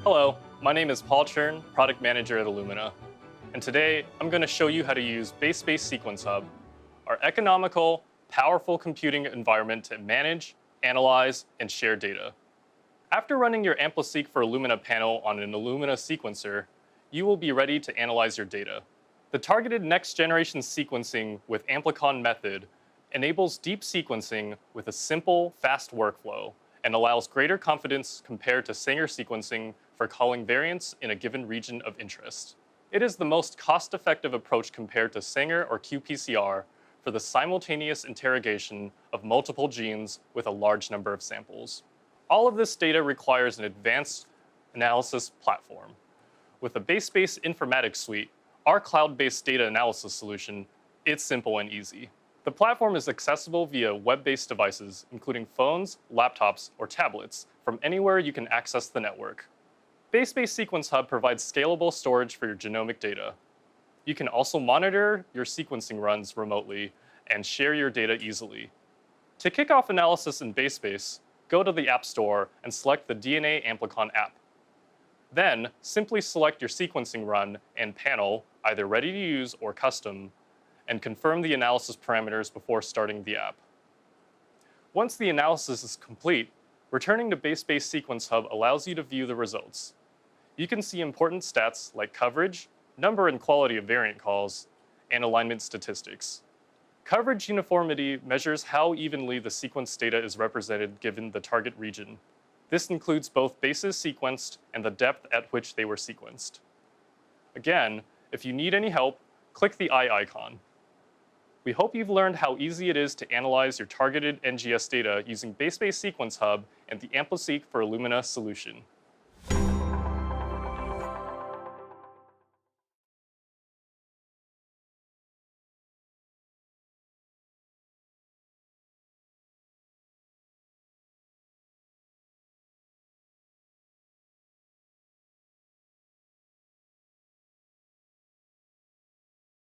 Hello, my name is Paul Chern, Product Manager at Illumina. And today, I'm going to show you how to use BaseSpace Sequence Hub, our economical, powerful computing environment to manage, analyze, and share data. After running your AmpliSeq for Illumina panel on an Illumina sequencer, you will be ready to analyze your data. The targeted next-generation sequencing with Amplicon method enables deep sequencing with a simple, fast workflow and allows greater confidence compared to Sanger sequencing for calling variants in a given region of interest. It is the most cost-effective approach compared to Sanger or qPCR for the simultaneous interrogation of multiple genes with a large number of samples. All of this data requires an advanced analysis platform. With the BaseSpace Informatics Suite, our cloud-based data analysis solution, it's simple and easy. The platform is accessible via web-based devices, including phones, laptops, or tablets, from anywhere you can access the network. BaseSpace Sequence Hub provides scalable storage for your genomic data. You can also monitor your sequencing runs remotely and share your data easily. To kick off analysis in BaseSpace, go to the App Store and select the DNA Amplicon app. Then, simply select your sequencing run and panel, either ready to use or custom, and confirm the analysis parameters before starting the app. Once the analysis is complete, returning to BaseSpace Sequence Hub allows you to view the results. You can see important stats like coverage, number and quality of variant calls, and alignment statistics. Coverage uniformity measures how evenly the sequence data is represented given the target region. This includes both bases sequenced and the depth at which they were sequenced. Again, if you need any help, click the eye icon. We hope you've learned how easy it is to analyze your targeted NGS data using BaseSpace Sequence Hub and the AmpliSeq for Illumina solution.